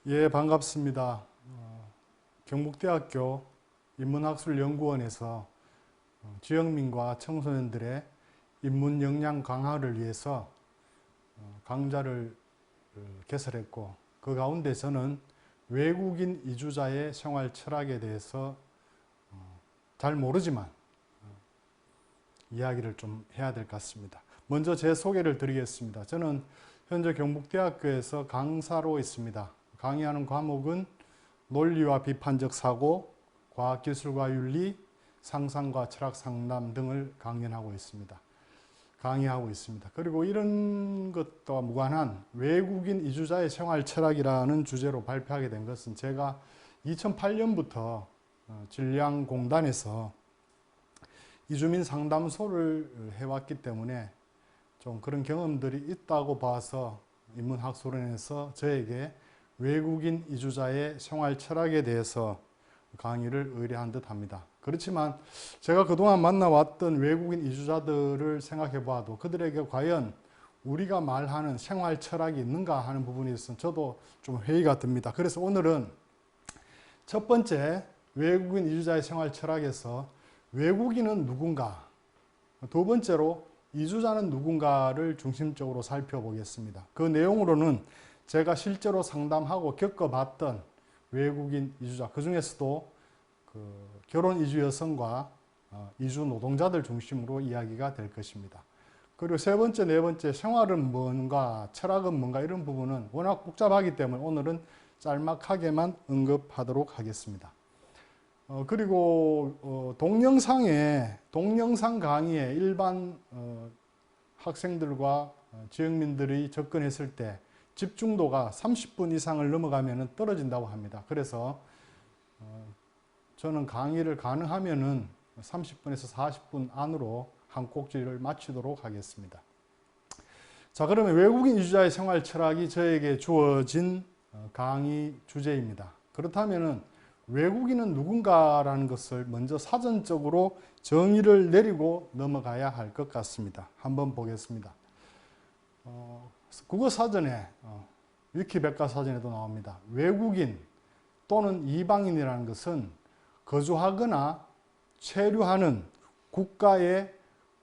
예, 반갑습니다. 경북대학교 인문학술연구원에서 지역민과 청소년들의 인문 역량 강화를 위해서 강좌를 개설했고, 그 가운데 저는 외국인 이주자의 생활 철학에 대해서 잘 모르지만 이야기를 좀 해야 될 것 같습니다. 먼저 제 소개를 드리겠습니다. 저는 현재 경북대학교에서 강사로 있습니다. 강의하는 과목은 논리와 비판적 사고, 과학기술과 윤리, 상상과 철학 상담 등을 강의하고 있습니다. 그리고 이런 것과 무관한 외국인 이주자의 생활 철학이라는 주제로 발표하게 된 것은 제가 2008년부터 진량공단에서 이주민 상담소를 해왔기 때문에 좀 그런 경험들이 있다고 봐서 인문학술원에서 저에게 외국인 이주자의 생활 철학에 대해서 강의를 의뢰한 듯 합니다. 그렇지만 제가 그동안 만나왔던 외국인 이주자들을 생각해 봐도 그들에게 과연 우리가 말하는 생활 철학이 있는가 하는 부분에 있어서 저도 좀 회의가 듭니다. 그래서 오늘은 첫 번째 외국인 이주자의 생활 철학에서 외국인은 누군가, 두 번째로 이주자는 누군가를 중심적으로 살펴보겠습니다. 그 내용으로는 제가 실제로 상담하고 겪어봤던 외국인 이주자, 그 중에서도 결혼 이주 여성과 이주 노동자들 중심으로 이야기가 될 것입니다. 그리고 세 번째, 네 번째, 생활은 뭔가, 철학은 뭔가 이런 부분은 워낙 복잡하기 때문에 오늘은 짤막하게만 언급하도록 하겠습니다. 그리고 동영상 강의에 일반 학생들과 지역민들이 접근했을 때 집중도가 30분 이상을 넘어가면 떨어진다고 합니다. 그래서 저는 강의를 가능하면은 30분에서 40분 안으로 한 꼭지를 마치도록 하겠습니다. 자, 그러면 외국인 이주자의 생활 철학이 저에게 주어진 강의 주제입니다. 그렇다면은 외국인은 누군가라는 것을 먼저 사전적으로 정의를 내리고 넘어가야 할 것 같습니다. 한번 보겠습니다. 국어사전에 위키백과사전에도 나옵니다. 외국인 또는 이방인이라는 것은 거주하거나 체류하는 국가의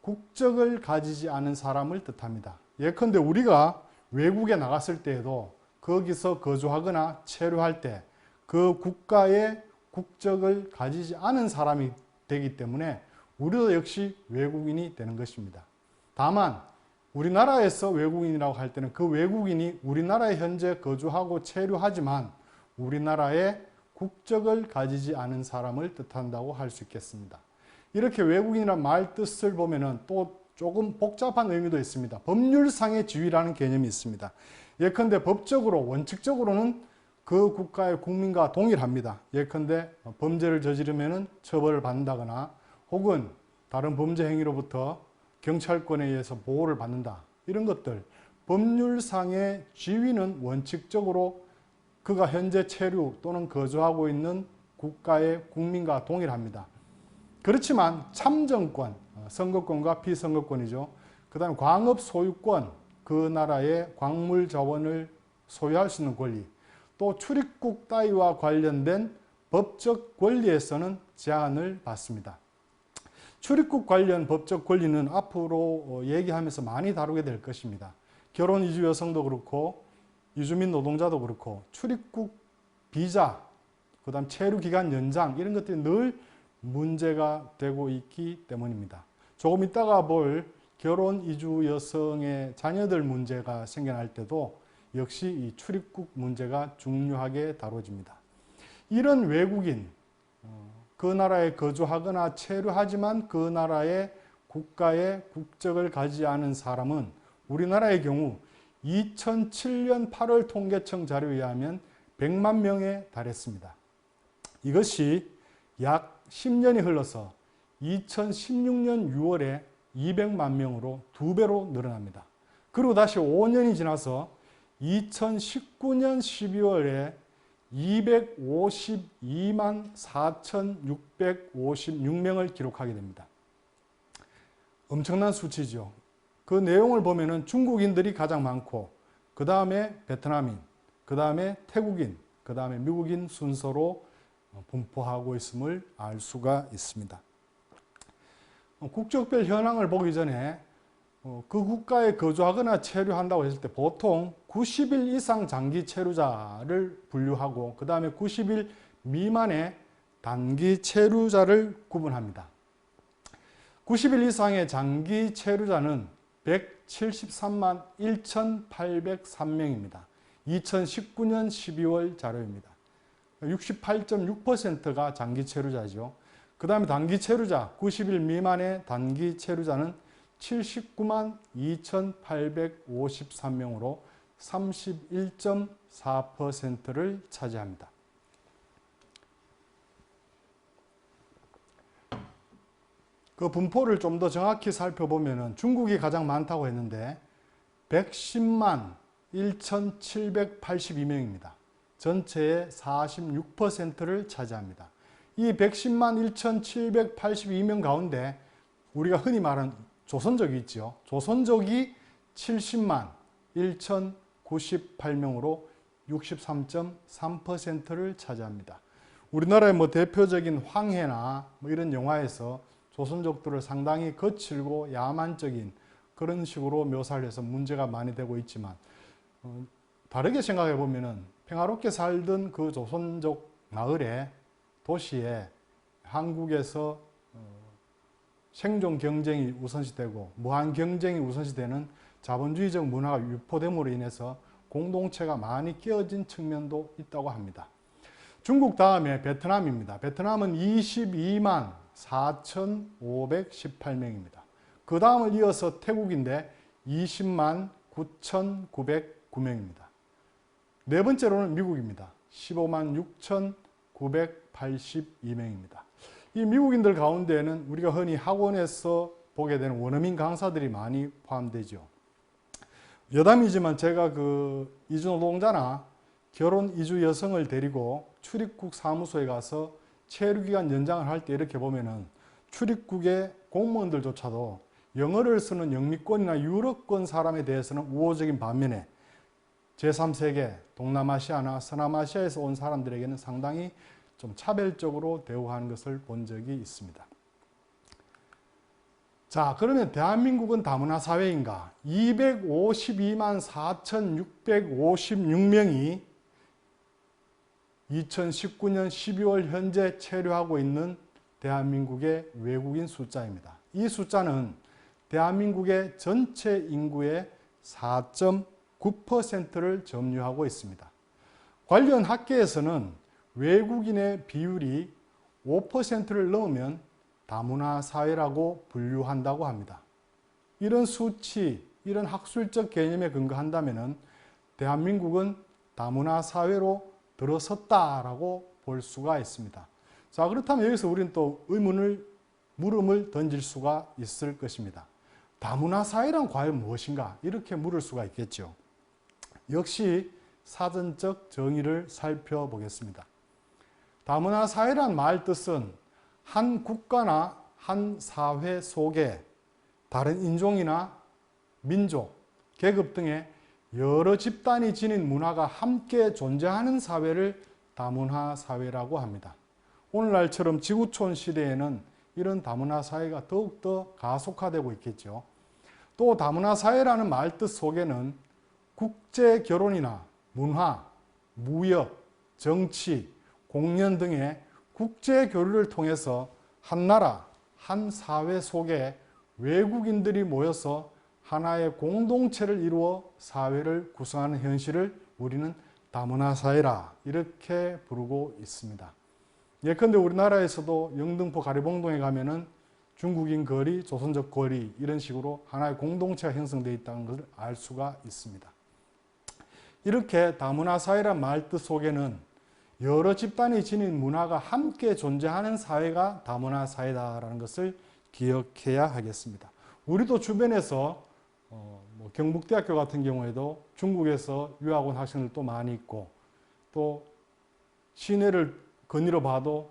국적을 가지지 않은 사람을 뜻합니다. 예컨대 우리가 외국에 나갔을 때에도 거기서 거주하거나 체류할 때 그 국가의 국적을 가지지 않은 사람이 되기 때문에 우리도 역시 외국인이 되는 것입니다. 다만 우리나라에서 외국인이라고 할 때는 그 외국인이 우리나라에 현재 거주하고 체류하지만 우리나라의 국적을 가지지 않은 사람을 뜻한다고 할 수 있겠습니다. 이렇게 외국인이라는 말 뜻을 보면은 또 조금 복잡한 의미도 있습니다. 법률상의 지위라는 개념이 있습니다. 예컨대 법적으로, 원칙적으로는 그 국가의 국민과 동일합니다. 예컨대 범죄를 저지르면 처벌을 받는다거나 혹은 다른 범죄 행위로부터 경찰권에 의해서 보호를 받는다. 이런 것들, 법률상의 지위는 원칙적으로 그가 현재 체류 또는 거주하고 있는 국가의 국민과 동일합니다. 그렇지만 참정권, 선거권과 비선거권이죠. 그 다음에 광업 소유권, 그 나라의 광물 자원을 소유할 수 있는 권리, 또 출입국 따위와 관련된 법적 권리에서는 제한을 받습니다. 출입국 관련 법적 권리는 앞으로 얘기하면서 많이 다루게 될 것입니다. 결혼 이주 여성도 그렇고 이주민 노동자도 그렇고 출입국 비자, 그 다음 체류 기간 연장 이런 것들이 늘 문제가 되고 있기 때문입니다. 조금 이따가 볼 결혼 이주 여성의 자녀들 문제가 생겨날 때도 역시 이 출입국 문제가 중요하게 다뤄집니다. 이런 외국인, 그 나라에 거주하거나 체류하지만 그 나라의 국가의 국적을 가지지 않은 사람은 우리나라의 경우 2007년 8월 통계청 자료에 의하면 100만 명에 달했습니다. 이것이 약 10년이 흘러서 2016년 6월에 200만 명으로 2배로 늘어납니다. 그리고 다시 5년이 지나서 2019년 12월에 252만 4,656명을 기록하게 됩니다. 엄청난 수치죠. 그 내용을 보면은 중국인들이 가장 많고, 그 다음에 베트남인, 그 다음에 태국인, 그 다음에 미국인 순서로 분포하고 있음을 알 수가 있습니다. 국적별 현황을 보기 전에 그 국가에 거주하거나 체류한다고 했을 때 보통 90일 이상 장기 체류자를 분류하고 그 다음에 90일 미만의 단기 체류자를 구분합니다. 90일 이상의 장기 체류자는 173만 1,803명입니다. 2019년 12월 자료입니다. 68.6%가 장기 체류자죠. 그 다음에 단기 체류자, 90일 미만의 단기 체류자는 79만 2,853명으로 31.4%를 차지합니다. 그 분포를 좀 더 정확히 살펴보면 중국이 가장 많다고 했는데 110만 1,782명입니다. 전체의 46%를 차지합니다. 이 110만 1,782명 가운데 우리가 흔히 말하는 조선족이 있죠. 조선족이 70만 1,098명으로 63.3%를 차지합니다. 우리나라의 대표적인 황해나 이런 영화에서 조선족들을 상당히 거칠고 야만적인 그런 식으로 묘사를 해서 문제가 많이 되고 있지만 다르게 생각해 보면은 평화롭게 살던 그 조선족 마을에 도시에 한국에서 생존 경쟁이 우선시되고 무한 경쟁이 우선시되는 자본주의적 문화가 유포됨으로 인해서 공동체가 많이 깨어진 측면도 있다고 합니다. 중국 다음에 베트남입니다. 베트남은 22만 4,518명입니다. 그 다음을 이어서 태국인데 20만 9,909명입니다. 네 번째로는 미국입니다. 15만 6,982명입니다. 이 미국인들 가운데는 우리가 흔히 학원에서 보게 되는 원어민 강사들이 많이 포함되죠. 여담이지만 제가 이주 노동자나 결혼 이주 여성을 데리고 출입국 사무소에 가서 체류기간 연장을 할 때 이렇게 보면은 출입국의 공무원들조차도 영어를 쓰는 영미권이나 유럽권 사람에 대해서는 우호적인 반면에 제3세계, 동남아시아나 서남아시아에서 온 사람들에게는 상당히 좀 차별적으로 대우하는 것을 본 적이 있습니다. 자, 그러면 대한민국은 다문화 사회인가? 252만 4,656명이 2019년 12월 현재 체류하고 있는 대한민국의 외국인 숫자입니다. 이 숫자는 대한민국의 전체 인구의 4.9%를 점유하고 있습니다. 관련 학계에서는 외국인의 비율이 5%를 넘으면 다문화 사회라고 분류한다고 합니다. 이런 수치, 이런 학술적 개념에 근거한다면 대한민국은 다문화 사회로 들어섰다라고 볼 수가 있습니다. 자, 그렇다면 여기서 우리는 또 물음을 던질 수가 있을 것입니다. 다문화 사회란 과연 무엇인가? 이렇게 물을 수가 있겠죠. 역시 사전적 정의를 살펴보겠습니다. 다문화 사회란 말 뜻은 한 국가나 한 사회 속에 다른 인종이나 민족, 계급 등의 여러 집단이 지닌 문화가 함께 존재하는 사회를 다문화 사회라고 합니다. 오늘날처럼 지구촌 시대에는 이런 다문화 사회가 더욱더 가속화되고 있겠죠. 또 다문화 사회라는 말뜻 속에는 국제 결혼이나 문화, 무역, 정치, 공연 등의 국제 교류를 통해서 한 나라, 한 사회 속에 외국인들이 모여서 하나의 공동체를 이루어 사회를 구성하는 현실을 우리는 다문화 사회라 이렇게 부르고 있습니다. 예컨대 우리나라에서도 영등포 가리봉동에 가면은 중국인 거리, 조선족 거리 이런 식으로 하나의 공동체가 형성되어 있다는 것을 알 수가 있습니다. 이렇게 다문화 사회란 말뜻 속에는 여러 집단이 지닌 문화가 함께 존재하는 사회가 다문화 사회다라는 것을 기억해야 하겠습니다. 우리도 주변에서 경북대학교 같은 경우에도 중국에서 유학 온 학생들도 많이 있고 또 시내를 거니로 봐도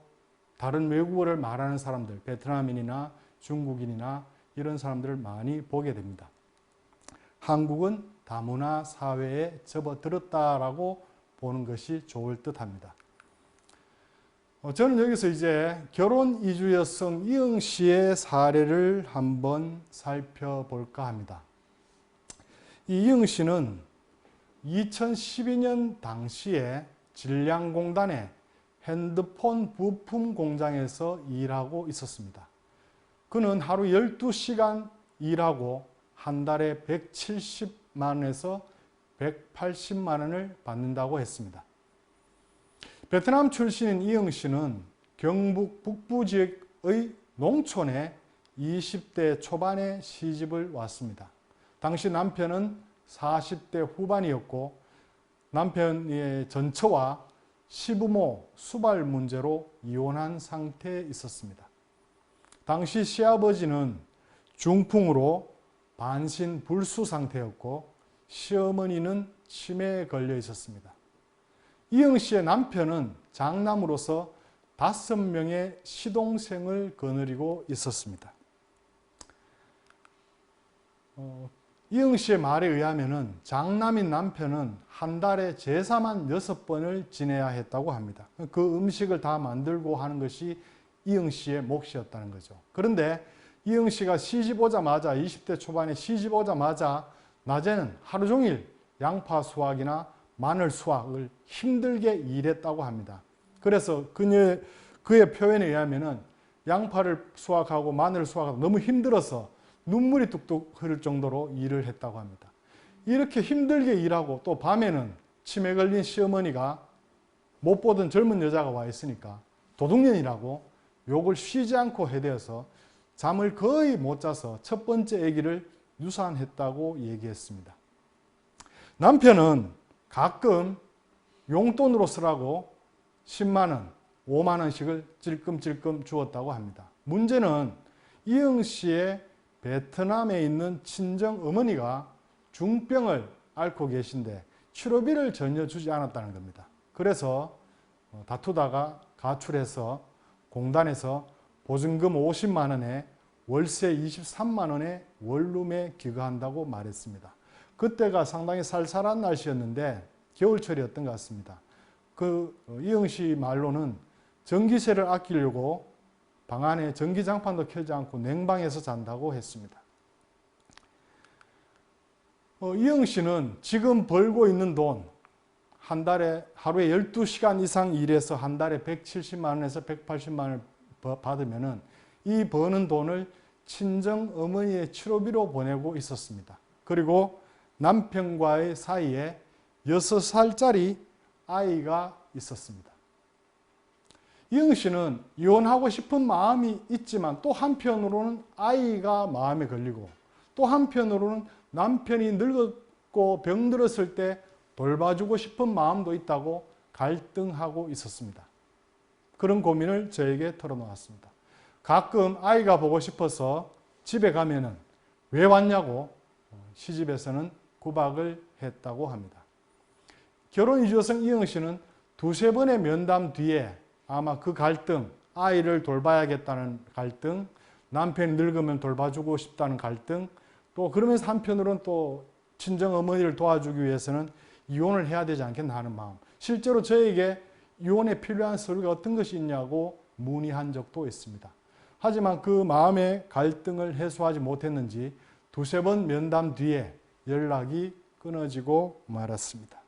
다른 외국어를 말하는 사람들, 베트남인이나 중국인이나 이런 사람들을 많이 보게 됩니다. 한국은 다문화 사회에 접어들었다라고 보는 것이 좋을 듯합니다. 저는 여기서 이제 결혼 이주 여성 이응 씨의 사례를 한번 살펴볼까 합니다. 이 이응 씨는 2012년 당시에 질량공단의 핸드폰 부품 공장에서 일하고 있었습니다. 그는 하루 12시간 일하고 한 달에 170만 원에서 180만 원을 받는다고 했습니다. 베트남 출신인 이응 씨는 경북 북부 지역의 농촌에 20대 초반에 시집을 왔습니다. 당시 남편은 40대 후반이었고 남편의 전처와 시부모 수발 문제로 이혼한 상태에 있었습니다. 당시 시아버지는 중풍으로 반신불수 상태였고 시어머니는 치매에 걸려 있었습니다. 이응 씨의 남편은 장남으로서 5명의 시동생을 거느리고 있었습니다. 이응 씨의 말에 의하면 장남인 남편은 한 달에 제사만 6번을 지내야 했다고 합니다. 그 음식을 다 만들고 하는 것이 이응 씨의 몫이었다는 거죠. 그런데 이응 씨가 시집 오자마자 20대 초반에 시집 오자마자 낮에는 하루 종일 양파 수확이나 마늘 수확을 힘들게 일했다고 합니다. 그래서 그의 표현에 의하면 양파를 수확하고 마늘을 수확하고 너무 힘들어서 눈물이 뚝뚝 흐를 정도로 일을 했다고 합니다. 이렇게 힘들게 일하고 또 밤에는 치매 걸린 시어머니가 못 보던 젊은 여자가 와 있으니까 도둑년이라고 욕을 쉬지 않고 해대어서 잠을 거의 못 자서 첫 번째 아기를 유산했다고 얘기했습니다. 남편은 가끔 용돈으로 쓰라고 10만 원, 5만 원씩을 찔끔찔끔 주었다고 합니다. 문제는 이응 씨의 베트남에 있는 친정 어머니가 중병을 앓고 계신데 치료비를 전혀 주지 않았다는 겁니다. 그래서 다투다가 가출해서 공단에서 보증금 50만 원에 월세 23만 원에 원룸에 귀가한다고 말했습니다. 그때가 상당히 쌀쌀한 날씨였는데 겨울철이었던 것 같습니다. 이응 씨 말로는 전기세를 아끼려고 방 안에 전기장판도 켜지 않고 냉방에서 잔다고 했습니다. 이응 씨는 지금 벌고 있는 돈 한 달에 하루에 12시간 이상 일해서 한 달에 170만 원에서 180만 원을 받으면 이 버는 돈을 친정 어머니의 치료비로 보내고 있었습니다. 그리고 남편과의 사이에 6살짜리 아이가 있었습니다. 이응 씨는 이혼하고 싶은 마음이 있지만 또 한편으로는 아이가 마음에 걸리고 또 한편으로는 남편이 늙었고 병들었을 때 돌봐주고 싶은 마음도 있다고 갈등하고 있었습니다. 그런 고민을 저에게 털어놓았습니다. 가끔 아이가 보고 싶어서 집에 가면은 왜 왔냐고 시집에서는 구박을 했다고 합니다. 결혼 이주 여성 이응 씨는 2-3번의 면담 뒤에 아마 그 갈등, 아이를 돌봐야겠다는 갈등, 남편이 늙으면 돌봐주고 싶다는 갈등, 또 그러면서 한편으로는 또 친정 어머니를 도와주기 위해서는 이혼을 해야 되지 않겠나 하는 마음. 실제로 저에게 이혼에 필요한 서류가 어떤 것이 있냐고 문의한 적도 있습니다. 하지만 그 마음의 갈등을 해소하지 못했는지 2-3번 면담 뒤에 연락이 끊어지고 말았습니다.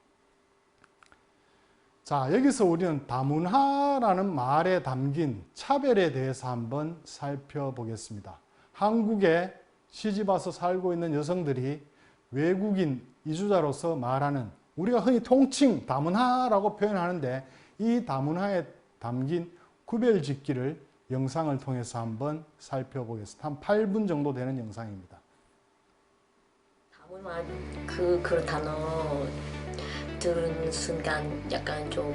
자, 여기서 우리는 다문화라는 말에 담긴 차별에 대해서 한번 살펴보겠습니다. 한국에 시집와서 살고 있는 여성들이 외국인 이주자로서 말하는 우리가 흔히 통칭 다문화라고 표현하는데 이 다문화에 담긴 구별짓기를 영상을 통해서 한번 살펴보겠습니다. 한 8분 정도 되는 영상입니다. 다문화 그 단어 들은 순간 약간 좀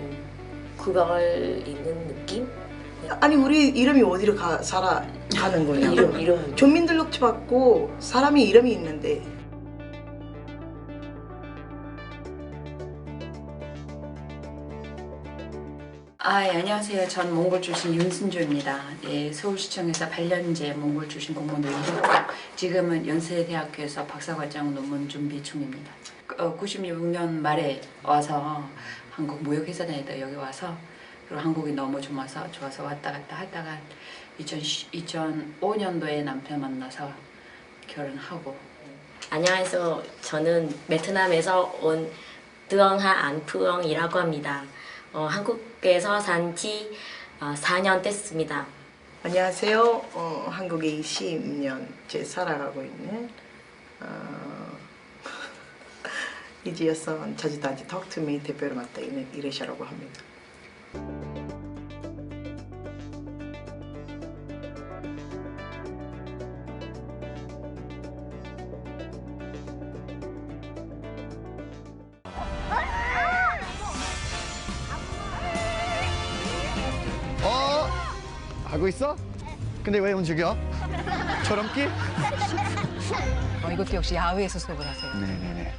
구별 있는 느낌? 아니 우리 이름이 어디로 가는 거예요? 이름 전민등록증 받고 사람이 이름이 있는데 아, 예, 안녕하세요. 전 몽골 출신 윤순조입니다. 예, 서울시청에서 8년째 몽골 출신 공무원으로 일했고 지금은 연세대학교에서 박사과정 논문 준비 중입니다. 96년 말에 와서 한국 무역회사 다니다 여기 와서 그리고 한국이 너무 좋아서 왔다 갔다 하다가 2005년도에 남편 만나서 결혼하고. 안녕하세요. 저는 베트남에서 온 드엉하 안푸엉이라고 합니다. 한국에서 산 지 4년 됐습니다. 안녕하세요. 한국에 20년째 살아가고 있는 이지여선 자주단지 톡투미 대표를 맡아 있는 이레샤라고 합니다. 하고 있어? 근데 왜 움직여? 초롬기? 이것도 역시 야외에서 수업을 하세요. 네네네.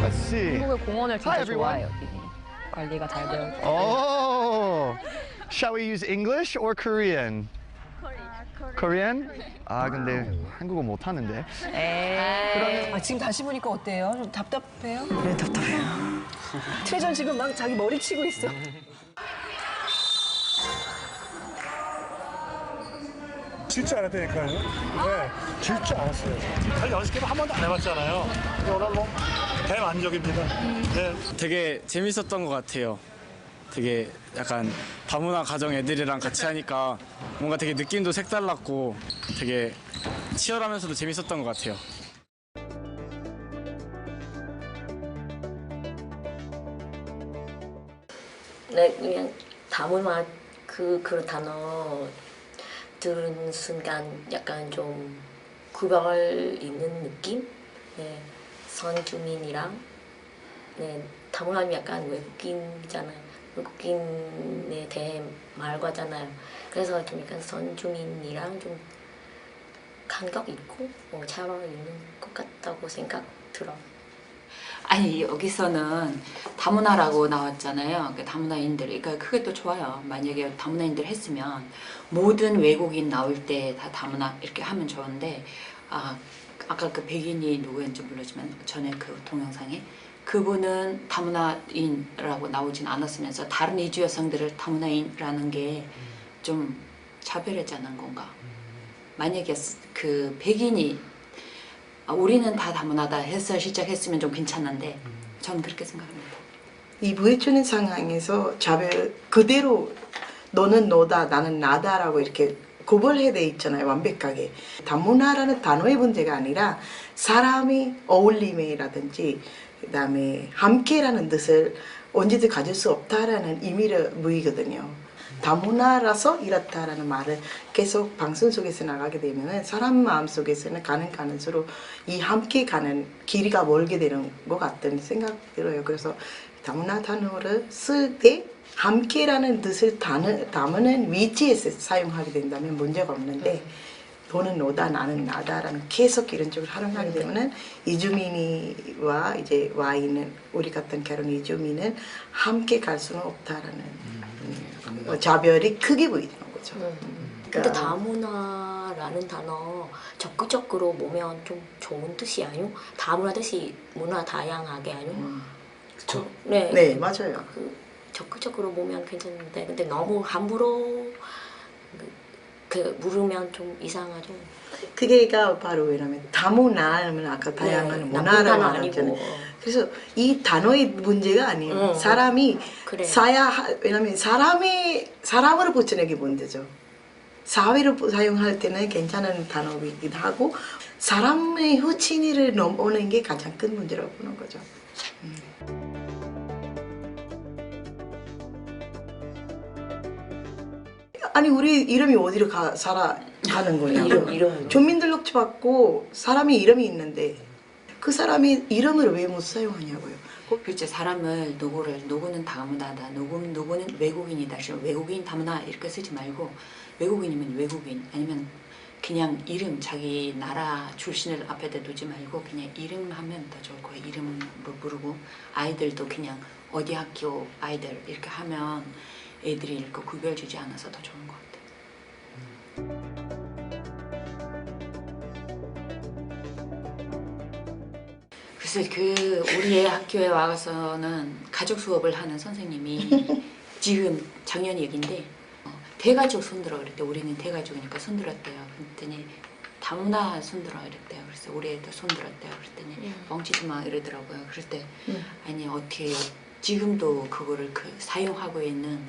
Let's see. 한국의 공원을 진짜 Hi, everyone. 좋아해요. 여기. 관리가 잘 되어 있고. Oh, shall we use English or Korean? Korean? 아 근데 한국어 못 하는데. 에이. 지금 다시 보니까 어때요? 좀 답답해요? 네, 답답해요. 최전 지금 막 자기 머리 치고 있어. 질줄 알았다니까요. 네, 질줄 알았어요. 잘 연습해도 한 번도 안 해봤잖아요. 근데 오늘 뭐 대만족입니다. 네. 되게 재밌었던 것 같아요. 되게 약간 다문화 가정 애들이랑 같이 하니까 뭔가 되게 느낌도 색달랐고 되게 치열하면서도 재밌었던 것 같아요. 네, 그냥 다문화 그 단어 들은 순간 약간 좀 구별 있는 느낌? 네, 선주민이랑 네, 다문화는 약간 외국인이잖아요. 외국인에 대해 말과잖아요. 그래서 좀 약간 선주민이랑 좀 간격 있고 차이가 있는 것 같다고 생각 들어요. 아니 여기서는 다문화라고 나왔잖아요. 그 다문화인들, 그러니까 그게 또 좋아요. 만약에 다문화인들 했으면 모든 외국인 나올 때 다 다문화 이렇게 하면 좋은데 아까 그 백인이 누구였는지 모르지만 전에 그 동영상에 그분은 다문화인이라고 나오진 않았으면서 다른 이주 여성들을 다문화인이라는 게 좀 차별하지 않은 건가? 만약에 그 백인이 우리는 다 다문화다 해서 시작했으면 좀 괜찮은데 저는 그렇게 생각합니다. 이 부딪히는 상황에서 차별 그대로 너는 너다 나는 나다라고 이렇게 구별해야 돼 있잖아요. 완벽하게. 다문화라는 단어의 문제가 아니라 사람이 어울림이라든지 그다음에 함께라는 뜻을 언제든 가질 수 없다라는 의미를 무이거든요. 다문화라서 이렇다라는 말을 계속 방송 속에서 나가게 되면 사람 마음 속에서는 가는 수록 이 함께 가는 길이가 멀게 되는 것 같다는 생각 들어요. 그래서 다문화 단어를 쓸 때 함께라는 뜻을 담는 위치에서 사용하게 된다면 문제가 없는데 너는 너다 나는 나다라는 계속 이런 쪽을 활용하게 되면은 이주민이와 이제 와 있는 우리 같은 결혼 이주민은 함께 갈 수는 없다라는 자별이 크게 보이는 거죠. 근데 다문화라는 단어 적극적으로 보면 좀 좋은 뜻이 아니요? 다문화 뜻이 문화 다양하게 아니요? 그렇죠. 네, 네, 맞아요. 적극적으로 보면 괜찮은데 근데 너무 함부로 물으면 좀 이상하죠. 그게가 바로 왜냐면 다문화는 아까 다양한 문화라고 말했잖아요. 그래서 이 단어의 문제가 아니에요. 사람이 그래. 왜냐면 사람으로 붙이는 게 문제죠. 사회로 사용할 때는 괜찮은 단어이기도 하고 사람의 후친이를 넘어오는 게 가장 큰 문제라고 보는 거죠. 아니 우리 이름이 어디로 살아가는 거냐고. 이름. 주민등록증 받고 사람이 이름이 있는데 그 사람이 이름을 왜 못 사용하냐고요. 글쎄 사람을 누구는 다문화다, 누구는 외국인이다. 외국인 다문화 이렇게 쓰지 말고 외국인이면 외국인 아니면 그냥 이름 자기 나라 출신을 앞에다 두지 말고 그냥 이름 하면 더 좋을 거예요. 이름으로 부르고 아이들도 그냥 어디 학교 아이들 이렇게 하면 애들이 이렇게 구별 주지 않아서 더 좋은 것 같아요. 그래서 우리 애 학교에 와서는 가족 수업을 하는 선생님이 지금 작년 얘긴데 대가족 손들어 그랬대. 우리는 대가족이니까 손들었대요. 그랬더니 다문화 손들어 이랬대요. 그래서 우리 애도 손들었대요. 그랬더니 뻥치지 마 이러더라고요. 그럴 때 아니 어떻게 지금도 그거를 사용하고 있는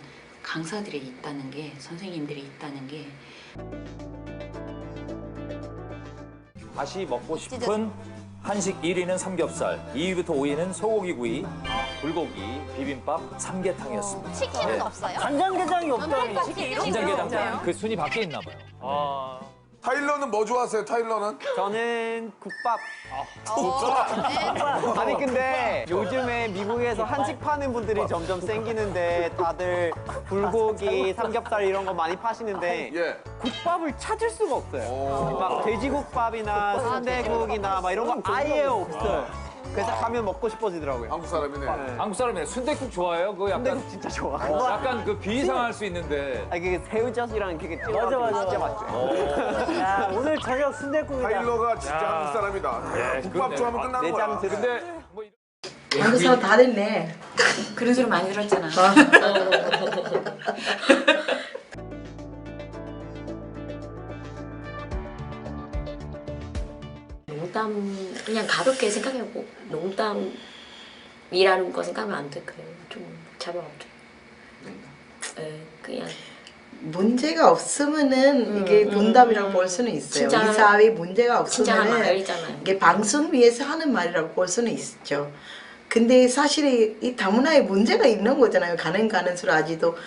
강사들이 있다는 게, 선생님들이 있다는 게. 다시 먹고 싶은 한식 1위는 삼겹살, 2위부터 5위는 소고기구이, 불고기, 비빔밥, 삼계탕이었습니다. 치킨은 없어요? 간장게장이 없다니. 간장게장 그 순위 밖에 있나 봐요. 타일러는 뭐 좋아하세요? 타일러는? 저는 국밥. 아니 근데 요즘에 미국에서 한식 파는 분들이 점점 생기는데 다들 불고기, 삼겹살 이런 거 많이 파시는데 국밥을 찾을 수가 없어요. 막 돼지국밥이나 순대국이나 막 이런 거 아예 없어요. 그래서 가면 먹고 싶어지더라고요. 한국 사람이네. 한국 사람이네. 순댓국 좋아해요? 그거 약간 순대국 진짜 좋아. 약간 그 비이상할 수 있는데. 아 그게 새우젓이랑 그게 맞아. 진짜 맛있죠. 야, 오늘 저녁 순댓국이다. 타일러가 진짜 한국 사람이다. 국밥 좋아하면 끝나는 거야. 근데 뭐 한국 사람 다 됐네. 그런 소리 많이 들었잖아. 농담 그냥 가볍게 생각해보고 농담이라는 거 생각하면 안 될 거예요. 좀 잡아먹죠. 그냥 문제가 없으면은 이게 농담이라고 볼 수는 있어요. 진짜, 이 사회에 문제가 진짜 없으면은 말이잖아요. 이게 방송 위해서 하는 말이라고 볼 수는 있죠. 근데 사실 이 다문화에 문제가 있는 거잖아요. 가는 수로 아직도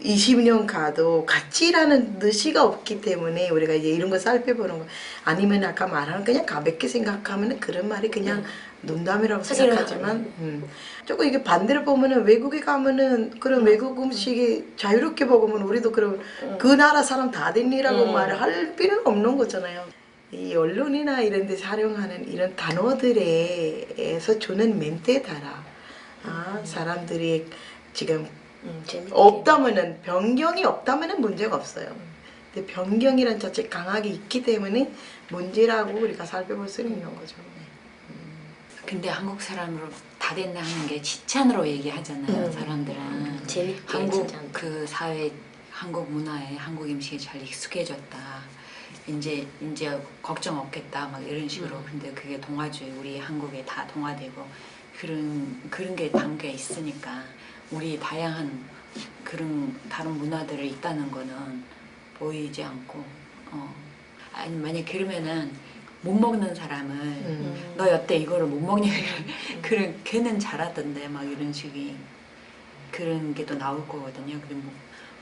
20년 가도 같이 일하는 의지가 없기 때문에 우리가 이제 이런 거 살펴보는 거 아니면 아까 말하는 그냥 가볍게 생각하면 그런 말이 그냥 농담이라고 생각하지만 조금 이게 반대로 보면은 외국에 가면은 그런 외국 음식이 자유롭게 먹으면 우리도 그럼 그 나라 사람 다 됐니라고 말을 할 필요는 없는 거잖아요. 이 언론이나 이런 데서 활용하는 이런 단어들에서 주는 멘트에 따라 사람들이 지금 없다면은 변경이 없다면은 문제가 없어요. 근데 변경이란 자체 강하게 있기 때문에 문제라고 우리가 살펴볼 수 있는 거죠. 근데 한국 사람으로 다 됐나 하는 게 칭찬으로 얘기하잖아요. 사람들은 재밌게 한국 칭찬. 그 사회, 한국 문화에 한국 음식이 잘 익숙해졌다. 이제 걱정 없겠다 막 이런 식으로. 근데 그게 동화주의, 우리 한국에 다 동화되고 그런 게 담겨 있으니까 우리 다양한 그런 다른 문화들이 있다는 거는 보이지 않고 아니 만약 그러면은 못 먹는 사람을 너 여태 이거를 못 먹냐 그런 걔는 잘하던데 막 이런 식이 그런 게 또 나올 거거든요. 그리고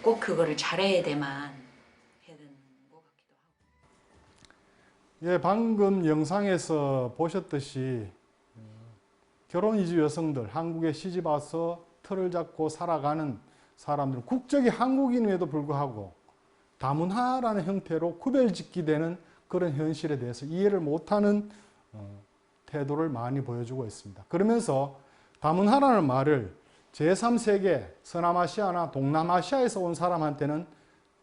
꼭 그거를 잘해야 돼만 해야 되는 것 같기도 하고. 예, 방금 영상에서 보셨듯이 결혼 이주 여성들, 한국에 시집 와서 틀을 잡고 살아가는 사람들은 국적이 한국인임에도 불구하고 다문화라는 형태로 구별짓기 되는 그런 현실에 대해서 이해를 못하는 태도를 많이 보여주고 있습니다. 그러면서 다문화라는 말을 제3세계, 서남아시아나 동남아시아에서 온 사람한테는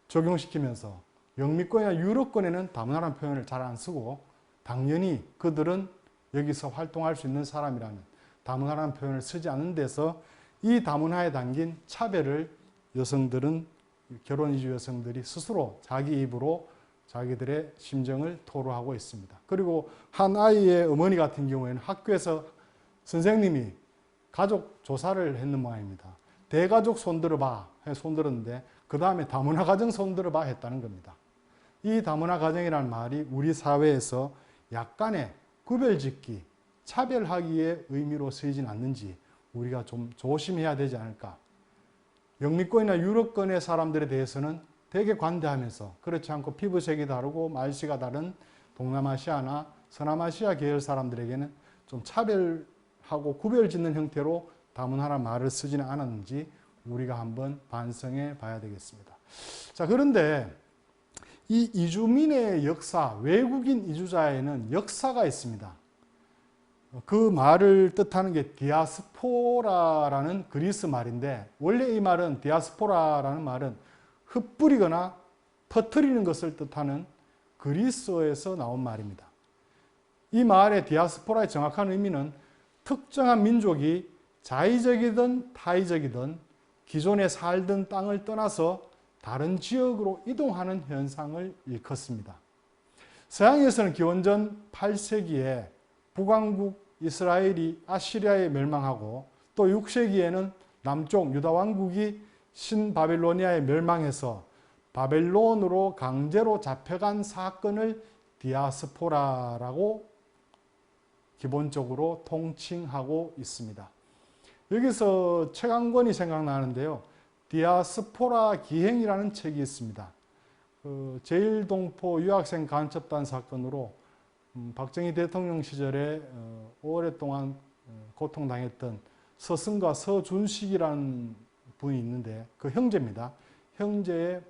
적용시키면서 영미권이나 유럽권에는 다문화라는 표현을 잘 안 쓰고 당연히 그들은 여기서 활동할 수 있는 사람이라는 다문화라는 표현을 쓰지 않는 데서 이 다문화에 담긴 차별을 여성들은 결혼 이주 여성들이 스스로 자기 입으로 자기들의 심정을 토로하고 있습니다. 그리고 한 아이의 어머니 같은 경우에는 학교에서 선생님이 가족 조사를 했는 모양입니다. 대가족 손들어봐 해서 손들었는데 그 다음에 다문화 가정 손들어봐 했다는 겁니다. 이 다문화 가정이라는 말이 우리 사회에서 약간의 구별짓기, 차별하기의 의미로 쓰이진 않는지 우리가 좀 조심해야 되지 않을까. 영미권이나 유럽권의 사람들에 대해서는 되게 관대하면서 그렇지 않고 피부색이 다르고 말씨가 다른 동남아시아나 서남아시아 계열 사람들에게는 좀 차별하고 구별짓는 형태로 다문화라는 말을 쓰지는 않았는지 우리가 한번 반성해 봐야 되겠습니다. 자, 그런데 이 이주민의 역사, 외국인 이주자에는 역사가 있습니다. 그 말을 뜻하는 게 디아스포라라는 그리스 말인데, 원래 이 말은 디아스포라라는 말은 흩뿌리거나 퍼뜨리는 것을 뜻하는 그리스어에서 나온 말입니다. 이 말의 디아스포라의 정확한 의미는 특정한 민족이 자의적이든 타의적이든 기존에 살던 땅을 떠나서 다른 지역으로 이동하는 현상을 일컫습니다. 서양에서는 기원전 8세기에 북왕국 이스라엘이 아시리아에 멸망하고, 또 6세기에는 남쪽 유다 왕국이 신바빌로니아에 멸망해서 바벨론으로 강제로 잡혀간 사건을 디아스포라라고 기본적으로 통칭하고 있습니다. 여기서 책 한 권이 생각나는데요. 디아스포라 기행이라는 책이 있습니다. 제1동포 유학생 간첩단 사건으로 박정희 대통령 시절에 오랫동안 고통당했던 서승과 서준식이라는 분이 있는데, 그 형제입니다. 형제의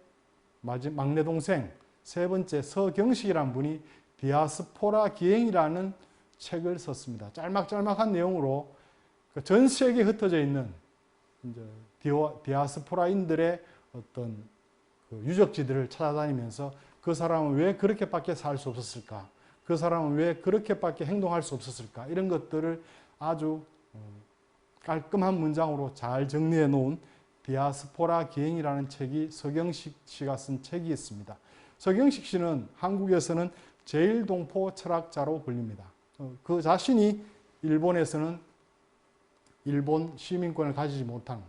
막내 동생 세 번째 서경식이라는 분이 디아스포라 기행이라는 책을 썼습니다. 짤막짤막한 내용으로 전 세계에 흩어져 있는 디아스포라인들의 어떤 유적지들을 찾아다니면서 그 사람은 왜 그렇게밖에 살 수 없었을까? 그 사람은 왜 그렇게밖에 행동할 수 없었을까? 이런 것들을 아주 깔끔한 문장으로 잘 정리해 놓은 디아스포라 기행이라는 책이 서경식 씨가 쓴 책이 있습니다. 서경식 씨는 한국에서는 제1동포 철학자로 불립니다. 그 자신이 일본에서는 일본 시민권을 가지지 못한,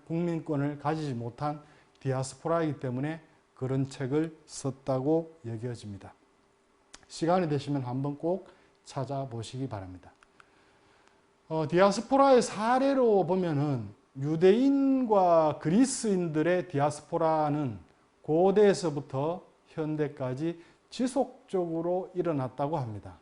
국민권을 가지지 못한 디아스포라이기 때문에 그런 책을 썼다고 여겨집니다. 시간이 되시면 한번 꼭 찾아보시기 바랍니다. 디아스포라의 사례로 보면은 유대인과 그리스인들의 디아스포라는 고대에서부터 현대까지 지속적으로 일어났다고 합니다.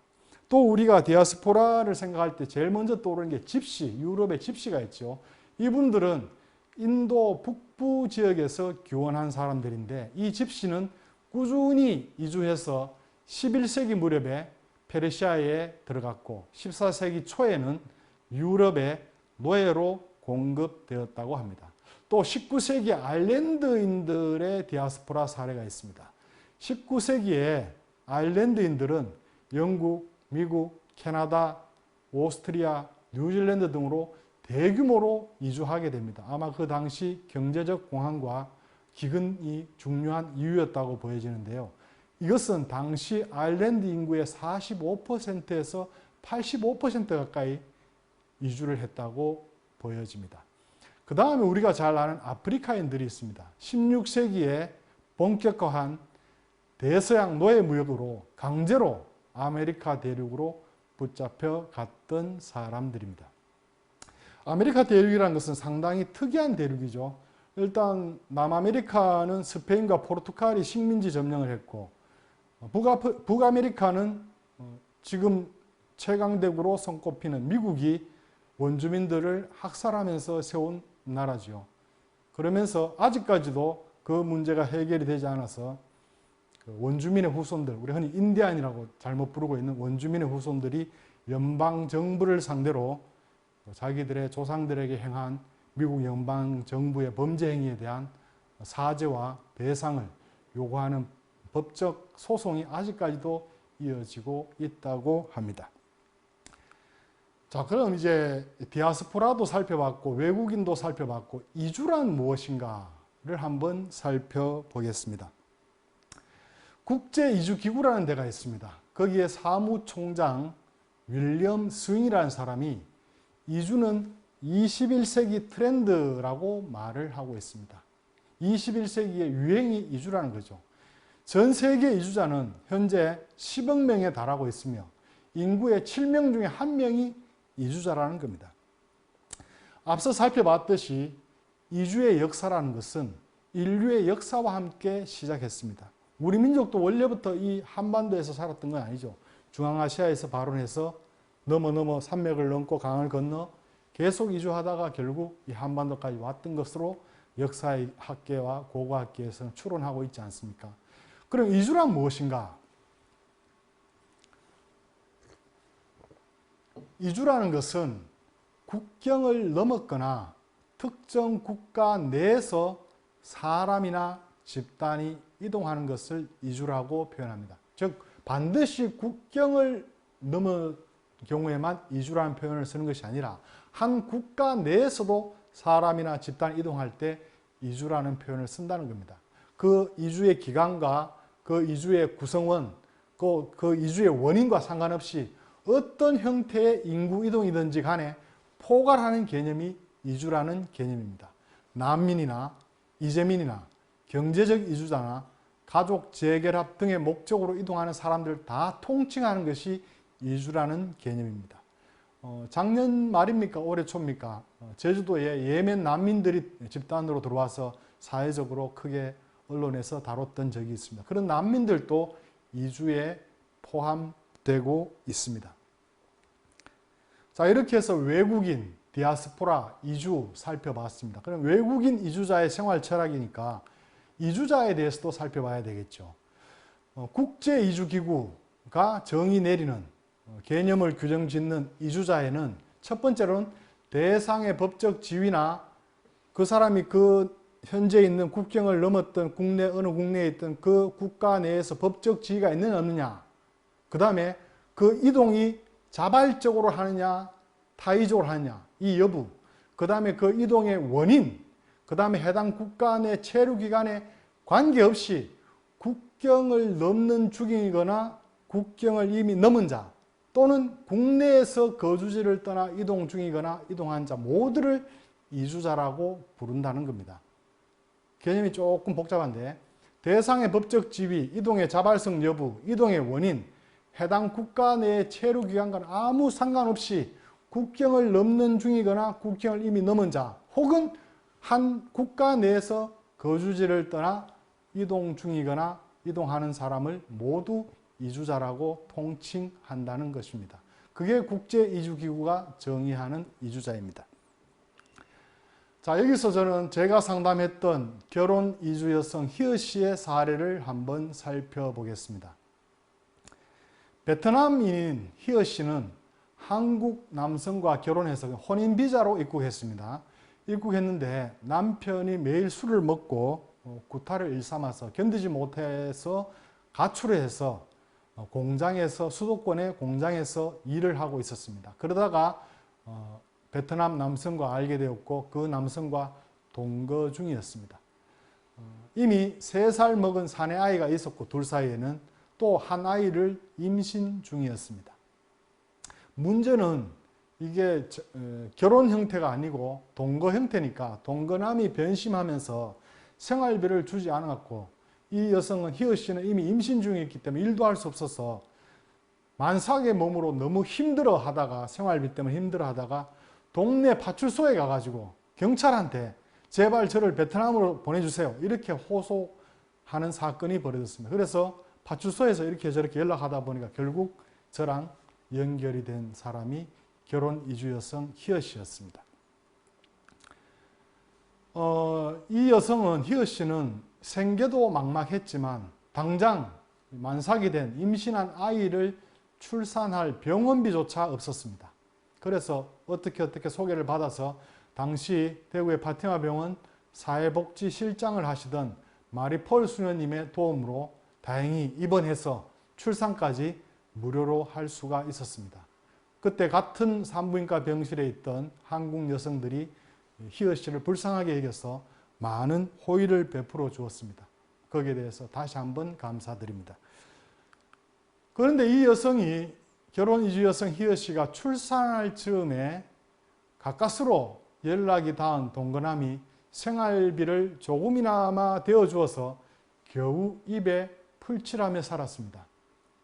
또 우리가 디아스포라를 생각할 때 제일 먼저 떠오르는 게 집시, 유럽의 집시가 있죠. 이분들은 인도 북부 지역에서 기원한 사람들인데, 이 집시는 꾸준히 이주해서 11세기 무렵에 페르시아에 들어갔고 14세기 초에는 유럽의 노예로 공급되었다고 합니다. 또 19세기 아일랜드인들의 디아스포라 사례가 있습니다. 19세기에 아일랜드인들은 영국, 미국, 캐나다, 오스트리아, 뉴질랜드 등으로 대규모로 이주하게 됩니다. 아마 그 당시 경제적 공황과 기근이 중요한 이유였다고 보여지는데요. 이것은 당시 아일랜드 인구의 45%에서 85% 가까이 이주를 했다고 보여집니다. 그 다음에 우리가 잘 아는 아프리카인들이 있습니다. 16세기에 본격화한 대서양 노예 무역으로 강제로 아메리카 대륙으로 붙잡혀 갔던 사람들입니다. 아메리카 대륙이라는 것은 상당히 특이한 대륙이죠. 일단 남아메리카는 스페인과 포르투갈이 식민지 점령을 했고, 북아메리카는 지금 최강대국으로 손꼽히는 미국이 원주민들을 학살하면서 세운 나라죠. 그러면서 아직까지도 그 문제가 해결이 되지 않아서 원주민의 후손들, 우리 흔히 인디안이라고 잘못 부르고 있는 원주민의 후손들이 연방정부를 상대로 자기들의 조상들에게 행한 미국 연방정부의 범죄 행위에 대한 사죄와 배상을 요구하는 법적 소송이 아직까지도 이어지고 있다고 합니다. 자, 그럼 이제 디아스포라도 살펴봤고 외국인도 살펴봤고 이주란 무엇인가를 한번 살펴보겠습니다. 국제이주기구라는 데가 있습니다. 거기에 사무총장 윌리엄 스윙이라는 사람이 이주는 21세기 트렌드라고 말을 하고 있습니다. 21세기의 유행이 이주라는 거죠. 전 세계 이주자는 현재 10억 명에 달하고 있으며 인구의 7명 중에 1명이 이주자라는 겁니다. 앞서 살펴봤듯이 이주의 역사라는 것은 인류의 역사와 함께 시작했습니다. 우리 민족도 원래부터 이 한반도에서 살았던 건 아니죠. 중앙아시아에서 발원해서 넘어 산맥을 넘고 강을 건너 계속 이주하다가 결국 이 한반도까지 왔던 것으로 역사의 학계와 고고학계에서는 추론하고 있지 않습니까? 그럼 이주란 무엇인가? 이주라는 것은 국경을 넘었거나 특정 국가 내에서 사람이나 집단이 이동하는 것을 이주라고 표현합니다. 즉 반드시 국경을 넘은 경우에만 이주라는 표현을 쓰는 것이 아니라 한 국가 내에서도 사람이나 집단이 이동할 때 이주라는 표현을 쓴다는 겁니다. 그 이주의 기간과 그 이주의 구성원, 그 이주의 원인과 상관없이 어떤 형태의 인구 이동이든지 간에 포괄하는 개념이 이주라는 개념입니다. 난민이나 이재민이나 경제적 이주자나 가족 재결합 등의 목적으로 이동하는 사람들을 다 통칭하는 것이 이주라는 개념입니다. 작년 말입니까? 올해 초입니까? 제주도에 예멘 난민들이 집단으로 들어와서 사회적으로 크게 언론에서 다뤘던 적이 있습니다. 그런 난민들도 이주에 포함되고 있습니다. 자, 이렇게 해서 외국인, 디아스포라, 이주 살펴봤습니다. 그럼 외국인 이주자의 생활 철학이니까 이주자에 대해서도 살펴봐야 되겠죠. 국제이주기구가 정의 내리는 개념을 규정 짓는 이주자에는 첫 번째로는 대상의 법적 지위나 그 사람이 그 현재 있는 국경을 넘었던 국내 어느 국내에 있던 그 국가 내에서 법적 지위가 있느냐 없느냐, 그 다음에 그 이동이 자발적으로 하느냐 타의적으로 하느냐 이 여부, 그 다음에 그 이동의 원인, 그 다음에 해당 국가 내 체류 기간에 관계없이 국경을 넘는 중이거나 국경을 이미 넘은 자 또는 국내에서 거주지를 떠나 이동 중이거나 이동한 자 모두를 이주자라고 부른다는 겁니다. 개념이 조금 복잡한데 대상의 법적 지위, 이동의 자발성 여부, 이동의 원인, 해당 국가 내의 체류 기간과는 아무 상관없이 국경을 넘는 중이거나 국경을 이미 넘은 자 혹은 한 국가 내에서 거주지를 떠나 이동 중이거나 이동하는 사람을 모두 이주자라고 통칭한다는 것입니다. 그게 국제이주기구가 정의하는 이주자입니다. 자, 여기서 저는 제가 상담했던 결혼 이주 여성 희어 씨의 사례를 한번 살펴보겠습니다. 베트남인인 희어 씨는 한국 남성과 결혼해서 혼인 비자로 입국했습니다. 입국했는데 남편이 매일 술을 먹고 구타를 일삼아서 견디지 못해서 가출을 해서 공장에서 수도권의 공장에서 일을 하고 있었습니다. 그러다가 베트남 남성과 알게 되었고 그 남성과 동거 중이었습니다. 이미 3살 먹은 사내 아이가 있었고 둘 사이에는 또 한 아이를 임신 중이었습니다. 문제는 이게 결혼 형태가 아니고 동거 형태니까 동거남이 변심하면서 생활비를 주지 않았고 이 여성은 희어 씨는 이미 임신 중이었기 때문에 일도 할 수 없어서 만삭의 몸으로 너무 힘들어 하다가 생활비 때문에 힘들어 하다가 동네 파출소에 가가지고 경찰한테 제발 저를 베트남으로 보내주세요 이렇게 호소하는 사건이 벌어졌습니다. 그래서 파출소에서 이렇게 저렇게 연락하다 보니까 결국 저랑 연결이 된 사람이 결혼 이주 여성 희어 씨였습니다. 이 여성은 희어 씨는 생계도 막막했지만 당장 만삭이 된 임신한 아이를 출산할 병원비조차 없었습니다. 그래서 어떻게 소개를 받아서 당시 대구의 파티마 병원 사회복지실장을 하시던 마리폴 수녀님의 도움으로 다행히 입원해서 출산까지 무료로 할 수가 있었습니다. 그때 같은 산부인과 병실에 있던 한국 여성들이 희어 씨를 불쌍하게 여겨서 많은 호의를 베풀어 주었습니다. 거기에 대해서 다시 한번 감사드립니다. 그런데 이 여성이 결혼 이주 여성 희어 씨가 출산할 즈음에 가까스로 연락이 닿은 동거남이 생활비를 조금이나마 되어 주어서 겨우 입에 풀칠하며 살았습니다.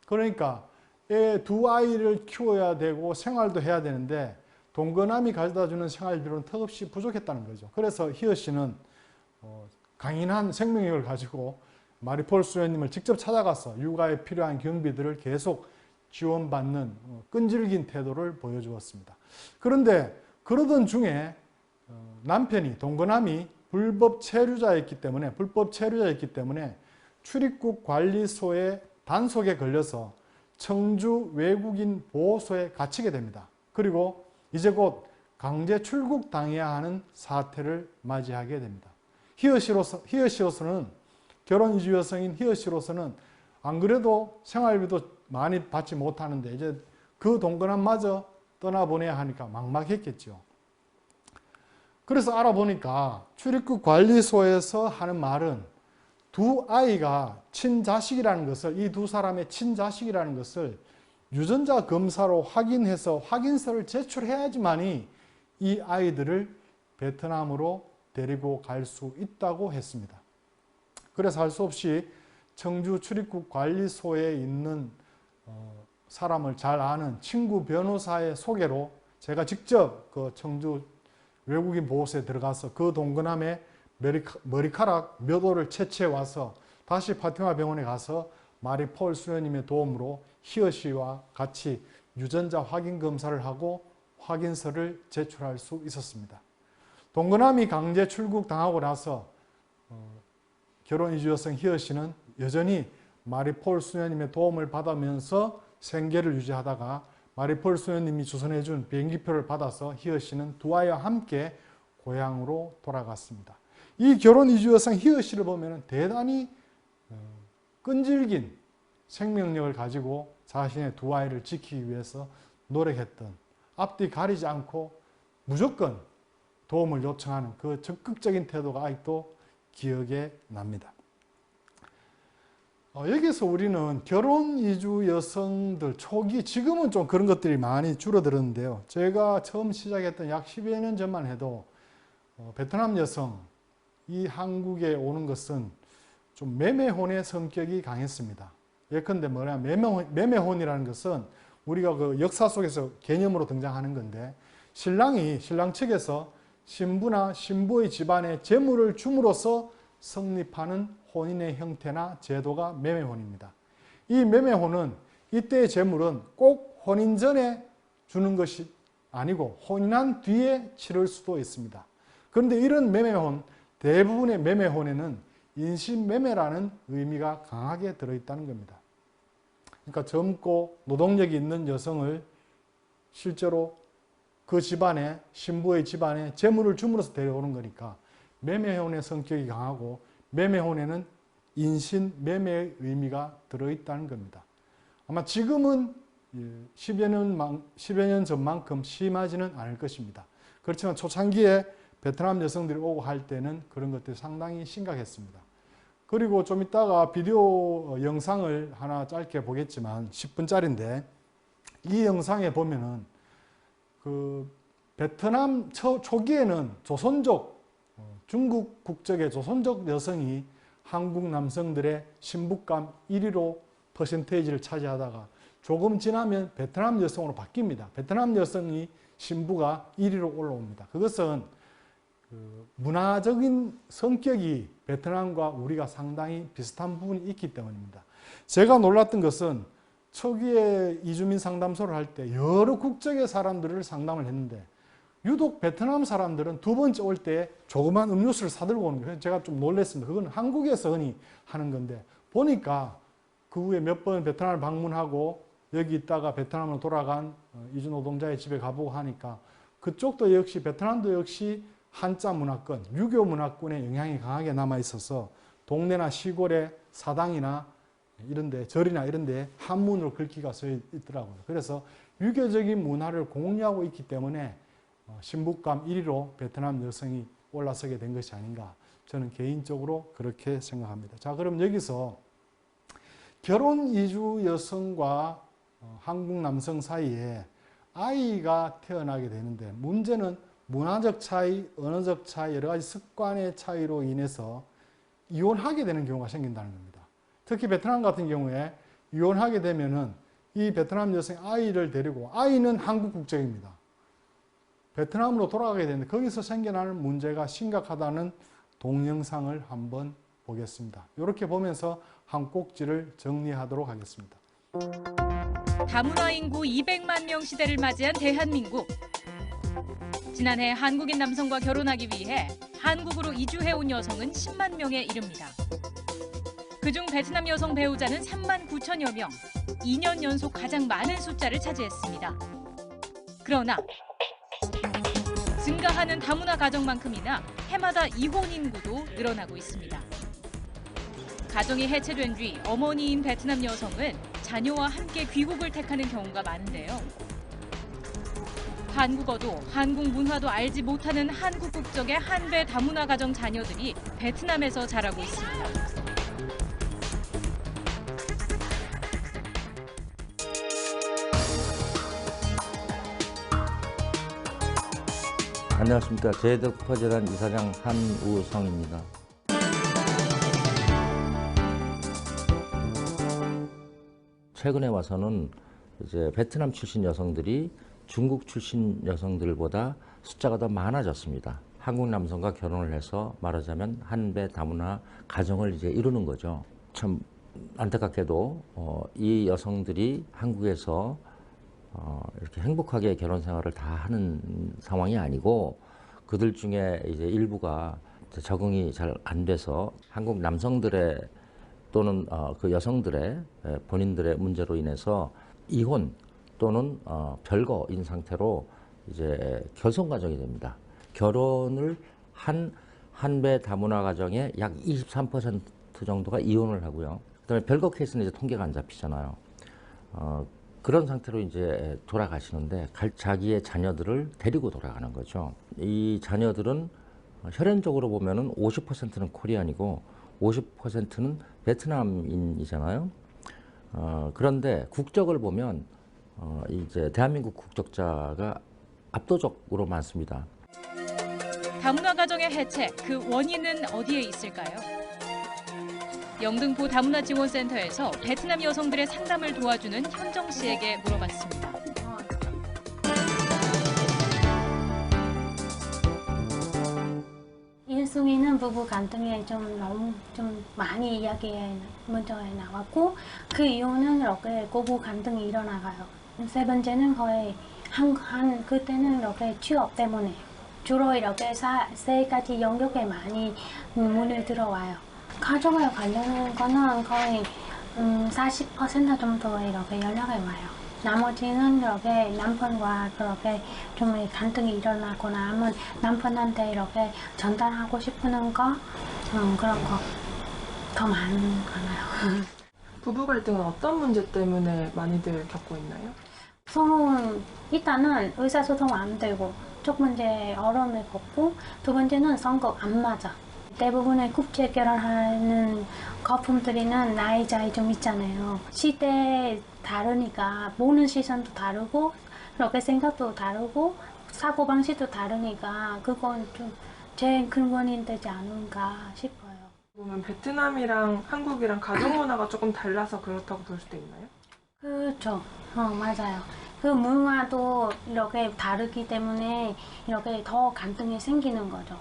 그러니까 애 두 아이를 키워야 되고 생활도 해야 되는데 동거남이 가져다 주는 생활비로는 턱없이 부족했다는 거죠. 그래서 희어 씨는 강인한 생명력을 가지고 마리폴 수녀님을 직접 찾아가서 육아에 필요한 경비들을 계속 지원받는 끈질긴 태도를 보여주었습니다. 그런데 그러던 중에 남편이 동거남이 불법 체류자였기 때문에 출입국 관리소의 단속에 걸려서 청주 외국인 보호소에 갇히게 됩니다. 그리고 이제 곧 강제 출국 당해야 하는 사태를 맞이하게 됩니다. 희어씨로서는 결혼 이주 여성인 희어씨로서는 안 그래도 생활비도 많이 받지 못하는데 이제 그 동거남마저 떠나보내야 하니까 막막했겠죠. 그래서 알아보니까 출입국 관리소에서 하는 말은 두 아이가 친자식이라는 것을, 이 두 사람의 친자식이라는 것을 유전자 검사로 확인해서 확인서를 제출해야지만이 이 아이들을 베트남으로 데리고 갈 수 있다고 했습니다. 그래서 할 수 없이 청주 출입국 관리소에 있는 사람을 잘 아는 친구 변호사의 소개로 제가 직접 그 청주 외국인 보호소에 들어가서 그 동거남의 머리카락 몇 올을 채취해 와서 다시 파티마 병원에 가서 마리 폴 수녀님의 도움으로 희어씨와 같이 유전자 확인 검사를 하고 확인서를 제출할 수 있었습니다. 동거남이 강제 출국 당하고 나서 결혼 이주 여성 희어씨는 여전히 마리 폴 수녀님의 도움을 받으면서 생계를 유지하다가 마리 폴 수녀님이 주선해 준 비행기표를 받아서 희어씨는 두 아이와 함께 고향으로 돌아갔습니다. 이 결혼 이주 여성 희어씨를 보면 대단히 끈질긴 생명력을 가지고 자신의 두 아이를 지키기 위해서 노력했던, 앞뒤 가리지 않고 무조건 도움을 요청하는 그 적극적인 태도가 아직도 기억에 납니다. 여기서 우리는 결혼 이주 여성들 초기, 지금은 좀 그런 것들이 많이 줄어들었는데요. 제가 처음 시작했던 약 10여 년 전만 해도 베트남 여성이 한국에 오는 것은 좀 매매혼의 성격이 강했습니다. 예컨대 매매혼이라는 것은 우리가 그 역사 속에서 개념으로 등장하는 건데, 신랑 측에서 신부나 신부의 집안에 재물을 줌으로써 성립하는 혼인의 형태나 제도가 매매혼입니다. 이 매매혼은 이때의 재물은 꼭 혼인 전에 주는 것이 아니고 혼인한 뒤에 치를 수도 있습니다. 그런데 이런 매매혼, 대부분의 매매혼에는 인신매매라는 의미가 강하게 들어있다는 겁니다. 그러니까 젊고 노동력이 있는 여성을 실제로 그 집안에, 신부의 집안에 재물을 줌으로써 데려오는 거니까 매매혼의 성격이 강하고 매매혼에는 인신매매의 의미가 들어있다는 겁니다. 아마 지금은 10여 년 전만큼 심하지는 않을 것입니다. 그렇지만 초창기에 베트남 여성들이 오고 할 때는 그런 것들이 상당히 심각했습니다. 그리고 좀 이따가 비디오 영상을 하나 짧게 보겠지만 10분짜리인데, 이 영상에 보면은 그 베트남 초기에는 조선족, 중국 국적의 조선족 여성이 한국 남성들의 신부감 1위로 퍼센테이지를 차지하다가 조금 지나면 베트남 여성으로 바뀝니다. 베트남 여성이 신부가 1위로 올라옵니다. 그것은 문화적인 성격이 베트남과 우리가 상당히 비슷한 부분이 있기 때문입니다. 제가 놀랐던 것은 초기에 이주민 상담소를 할 때 여러 국적의 사람들을 상담을 했는데 유독 베트남 사람들은 두 번째 올 때 조그만 음료수를 사들고 오는 거예요. 제가 좀 놀랐습니다. 그건 한국에서 흔히 하는 건데, 보니까 그 후에 몇 번 베트남을 방문하고 여기 있다가 베트남으로 돌아간 이주 노동자의 집에 가보고 하니까 그쪽도 역시, 베트남도 역시 한자 문화권, 유교 문화권의 영향이 강하게 남아 있어서 동네나 시골의 사당이나 이런데, 절이나 이런데 한문으로 글귀가 써 있더라고요. 그래서 유교적인 문화를 공유하고 있기 때문에 신부감 1위로 베트남 여성이 올라서게 된 것이 아닌가, 저는 개인적으로 그렇게 생각합니다. 자, 그럼 여기서 결혼 이주 여성과 한국 남성 사이에 아이가 태어나게 되는데, 문제는 문화적 차이, 언어적 차이, 여러 가지 습관의 차이로 인해서 이혼하게 되는 경우가 생긴다는 겁니다. 특히 베트남 같은 경우에 이혼하게 되면은 이 베트남 여성이 아이를 데리고, 아이는 한국 국적입니다. 베트남으로 돌아가게 되는데 거기서 생겨나는 문제가 심각하다는 동영상을 한번 보겠습니다. 이렇게 보면서 한 꼭지를 정리하도록 하겠습니다. 다문화 인구 200만 명 시대를 맞이한 대한민국. 지난해 한국인 남성과 결혼하기 위해 한국으로 이주해온 여성은 10만 명에 이릅니다. 그중 베트남 여성 배우자는 3만 9천여 명, 2년 연속 가장 많은 숫자를 차지했습니다. 그러나 증가하는 다문화 가정만큼이나 해마다 이혼 인구도 늘어나고 있습니다. 가정이 해체된 뒤 어머니인 베트남 여성은 자녀와 함께 귀국을 택하는 경우가 많은데요. 한국어도 한국 문화도 알지 못하는 한국 국적의 한배 다문화 가정 자녀들이 베트남에서 자라고 있습니다. 안녕하십니까. 제덕국가재단 이사장 한우성입니다. 최근에 와서는 이제 베트남 출신 여성들이 중국 출신 여성들보다 숫자가 더 많아졌습니다. 한국 남성과 결혼을 해서 말하자면 한배 다문화 가정을 이제 이루는 거죠. 참 안타깝게도 이 여성들이 한국에서 이렇게 행복하게 결혼 생활을 다 하는 상황이 아니고 그들 중에 이제 일부가 적응이 잘 안 돼서 한국 남성들의 또는 그 여성들의 본인들의 문제로 인해서 이혼 또는 별거인 상태로 이제 결손 가정이 됩니다. 결혼을 한 한배 다문화 가정의 약 23% 정도가 이혼을 하고요. 그다음에 별거 케이스는 이제 통계가 안 잡히잖아요. 그런 상태로 이제 돌아가시는데 자기의 자녀들을 데리고 돌아가는 거죠. 이 자녀들은 혈연적으로 보면은 50%는 코리안이고 50%는 베트남인이잖아요. 그런데 국적을 보면 이제 대한민국 국적자가 압도적으로 많습니다. 다문화 가정의 해체, 그 원인은 어디에 있을까요? 영등포 다문화지원센터에서 베트남 여성들의 상담을 도와주는 현정 씨에게 물어봤습니다. 일송이는 부부 갈등에 너무 많이 이야기에 먼저 나왔고 그 이유는 이렇게 고부 갈등이 일어나가요. 세 번째는 거의 그때는 이렇게 취업 때문에 주로 이렇게 세 가지 영역에 많이 문을 들어와요. 가족에 관련한 거는 거의 40% 정도 이렇게 연락이 와요. 나머지는 이렇게 남편과 그렇게 좀 갈등이 일어나거나 하면 남편한테 이렇게 전달하고 싶은 거 그런 거 더 많아요. 부부 갈등은 어떤 문제 때문에 많이들 겪고 있나요? 일단은 의사소통 안 되고 첫 번째 어려움을 겪고 두 번째는 성격 안 맞아. 대부분의 국제 결혼하는 커플들이는 나이 차이 좀 있잖아요. 시대 다르니까 보는 시선도 다르고 그렇게 생각도 다르고 사고방식도 다르니까 그건 좀 제일 큰 원인 되지 않은가 싶어요. 보면 베트남이랑 한국이랑 가족 문화가 조금 달라서 그렇다고 볼 수도 있나요? 그렇죠. 맞아요. 그 문화도 이렇게 다르기 때문에 이렇게 더 갈등이 생기는 거죠.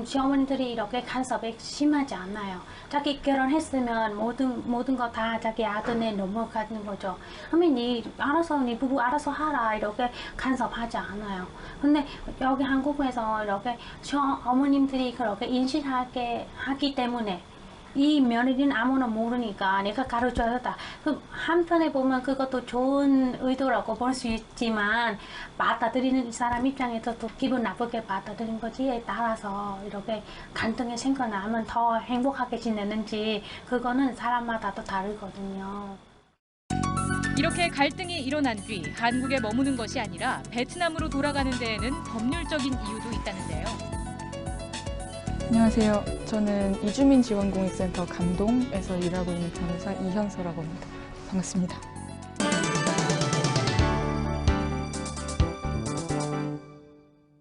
시어머니들이 이렇게 간섭이 심하지 않아요. 자기 결혼했으면 모든 거 다 자기 아들에 넘어가는 거죠. 그러면 네 부부 알아서 하라 이렇게 간섭하지 않아요. 근데 여기 한국에서 이렇게 어머님들이 그렇게 인식하게 하기 때문에 이 며느리는 아무나 모르니까 내가 가르쳐야 다. 한편에 보면 그것도 좋은 의도라고 볼 수 있지만 받아들이는 사람 입장에서 또 기분 나쁘게 받아들인 거지에 따라서 이렇게 갈등이 생겨나면 더 행복하게 지내는지 그거는 사람마다 또 다르거든요. 이렇게 갈등이 일어난 뒤 한국에 머무는 것이 아니라 베트남으로 돌아가는 데에는 법률적인 이유도 있다는데요. 안녕하세요. 저는 이주민지원공익센터 감동에서 일하고 있는 변호사 이현서라고 합니다. 반갑습니다.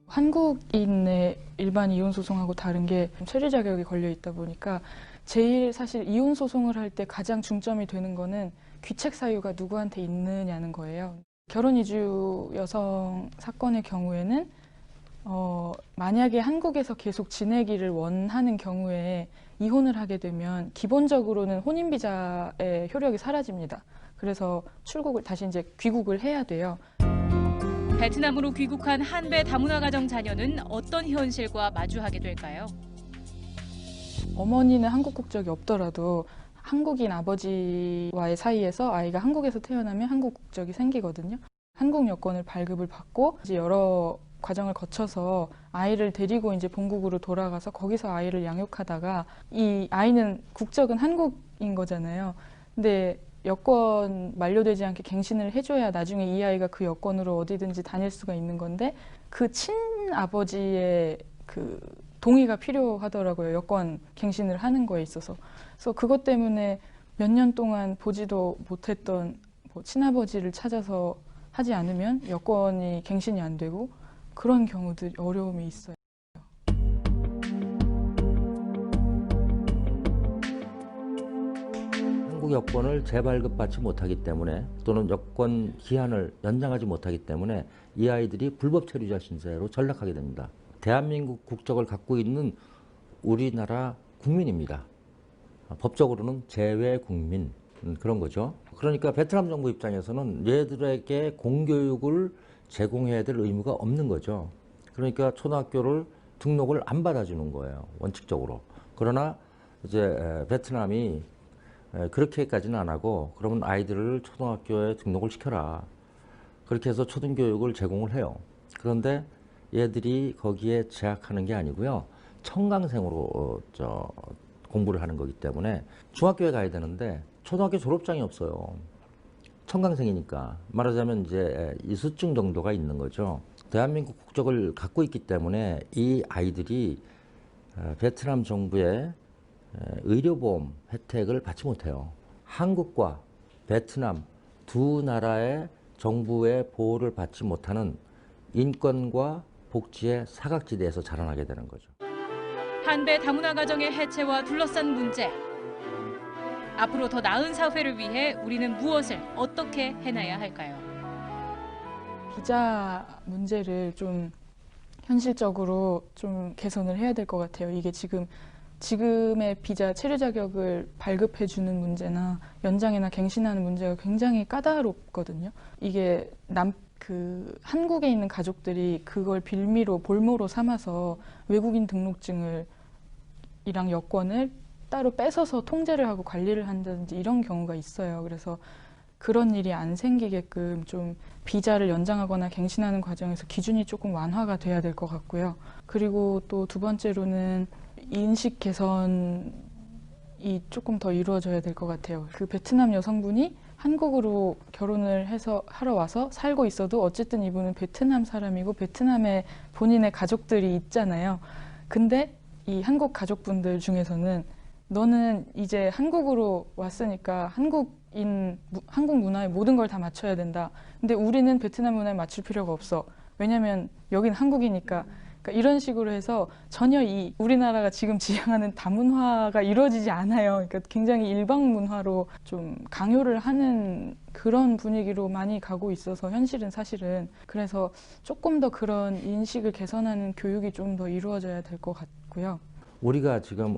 한국인의 일반 이혼 소송하고 다른 게 처리 자격이 걸려 있다 보니까 제일 사실 이혼 소송을 할 때 가장 중점이 되는 거는 귀책 사유가 누구한테 있느냐는 거예요. 결혼 이주 여성 사건의 경우에는 만약에 한국에서 계속 지내기를 원하는 경우에 이혼을 하게 되면 기본적으로는 혼인비자의 효력이 사라집니다. 그래서 다시 이제 귀국을 해야 돼요. 베트남으로 귀국한 한배 다문화 가정 자녀는 어떤 현실과 마주하게 될까요? 어머니는 한국 국적이 없더라도 한국인 아버지와의 사이에서 아이가 한국에서 태어나면 한국 국적이 생기거든요. 한국 여권을 발급을 받고 이제 여러 과정을 거쳐서 아이를 데리고 이제 본국으로 돌아가서 거기서 아이를 양육하다가 이 아이는 국적은 한국인 거잖아요. 근데 여권 만료되지 않게 갱신을 해줘야 나중에 이 아이가 그 여권으로 어디든지 다닐 수가 있는 건데 그 친아버지의 그 동의가 필요하더라고요. 여권 갱신을 하는 거에 있어서. 그래서 그것 때문에 몇 년 동안 보지도 못했던 뭐 친아버지를 찾아서 하지 않으면 여권이 갱신이 안 되고 그런 경우들 어려움이 있어요. 한국 여권을 재발급받지 못하기 때문에 또는 여권 기한을 연장하지 못하기 때문에 이 아이들이 불법 체류자 신세로 전락하게 됩니다. 대한민국 국적을 갖고 있는 우리나라 국민입니다. 법적으로는 재외 국민 그런 거죠. 그러니까 베트남 정부 입장에서는 얘들에게 공교육을 제공해야 될 의무가 없는 거죠. 그러니까 초등학교를 등록을 안 받아주는 거예요. 원칙적으로. 그러나 이제 베트남이 그렇게까지는 안 하고 그러면 아이들을 초등학교에 등록을 시켜라. 그렇게 해서 초등교육을 제공을 해요. 그런데 얘들이 거기에 재학하는 게 아니고요. 청강생으로 공부를 하는 거기 때문에 중학교에 가야 되는데 초등학교 졸업장이 없어요. 청강생이니까. 말하자면 이제 이수증 정도가 있는 거죠. 대한민국 국적을 갖고 있기 때문에 이 아이들이 베트남 정부의 의료보험 혜택을 받지 못해요. 한국과 베트남 두 나라의 정부의 보호를 받지 못하는 인권과 복지의 사각지대에서 자라나게 되는 거죠. 한배 다문화 가정의 해체와 둘러싼 문제. 앞으로 더 나은 사회를 위해 우리는 무엇을 어떻게 해나야 할까요? 비자 문제를 좀 현실적으로 좀 개선을 해야 될 것 같아요. 이게 지금의 비자 체류 자격을 발급해 주는 문제나 연장이나 갱신하는 문제가 굉장히 까다롭거든요. 이게 한국에 있는 가족들이 그걸 빌미로 볼모로 삼아서 외국인 등록증을 이랑 여권을 따로 뺏어서 통제를 하고 관리를 한다든지 이런 경우가 있어요. 그래서 그런 일이 안 생기게끔 좀 비자를 연장하거나 갱신하는 과정에서 기준이 조금 완화가 돼야 될 것 같고요. 그리고 또 두 번째로는 인식 개선이 조금 더 이루어져야 될 것 같아요. 그 베트남 여성분이 한국으로 결혼을 해서 하러 와서 살고 있어도 어쨌든 이분은 베트남 사람이고 베트남에 본인의 가족들이 있잖아요. 근데 이 한국 가족분들 중에서는 너는 이제 한국으로 왔으니까 한국 문화에 모든 걸 다 맞춰야 된다. 근데 우리는 베트남 문화에 맞출 필요가 없어. 왜냐면 여긴 한국이니까. 그러니까 이런 식으로 해서 전혀 우리나라가 지금 지향하는 다문화가 이루어지지 않아요. 그러니까 굉장히 일방 문화로 좀 강요를 하는 그런 분위기로 많이 가고 있어서 현실은 사실은 그래서 조금 더 그런 인식을 개선하는 교육이 좀 더 이루어져야 될 것 같고요. 우리가 지금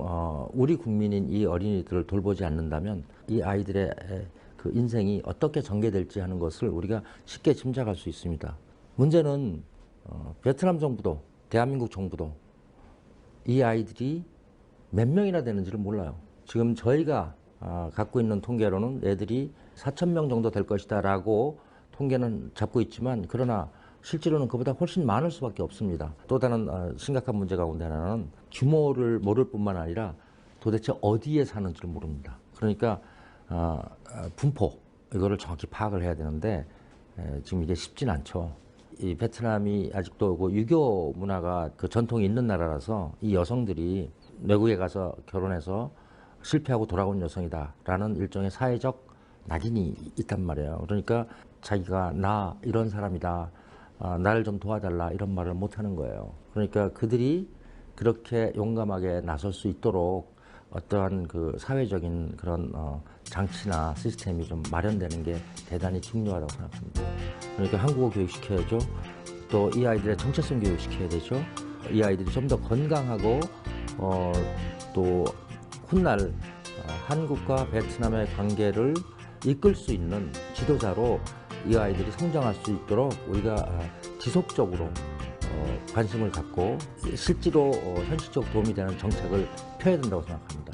우리 국민인 이 어린이들을 돌보지 않는다면 이 아이들의 그 인생이 어떻게 전개될지 하는 것을 우리가 쉽게 짐작할 수 있습니다. 문제는 베트남 정부도 대한민국 정부도 이 아이들이 몇 명이나 되는지를 몰라요. 지금 저희가 갖고 있는 통계로는 애들이 4,000명 정도 될 것이다 라고 통계는 잡고 있지만 그러나 실제로는 그보다 훨씬 많을 수밖에 없습니다. 또 다른 심각한 문제 가운데 하나는 규모를 모를 뿐만 아니라 도대체 어디에 사는지를 모릅니다. 그러니까 분포 이거를 정확히 파악을 해야 되는데 지금 이게 쉽진 않죠. 이 베트남이 아직도 그 유교 문화가 그 전통이 있는 나라라서 이 여성들이 외국에 가서 결혼해서 실패하고 돌아온 여성이다라는 일종의 사회적 낙인이 있단 말이에요. 그러니까 자기가 나 이런 사람이다. 나를 좀 도와달라 이런 말을 못 하는 거예요. 그러니까 그들이 그렇게 용감하게 나설 수 있도록 어떠한 그 사회적인 그런 장치나 시스템이 좀 마련되는 게 대단히 중요하다고 생각합니다. 그러니까 한국어 교육시켜야죠. 또 이 아이들의 정체성 교육시켜야 되죠. 이 아이들이 좀 더 건강하고 또 훗날 한국과 베트남의 관계를 이끌 수 있는 지도자로 이 아이들이 성장할 수 있도록 우리가 지속적으로 관심을 갖고 실제로 현실적으로 도움이 되는 정책을 펴야 된다고 생각합니다.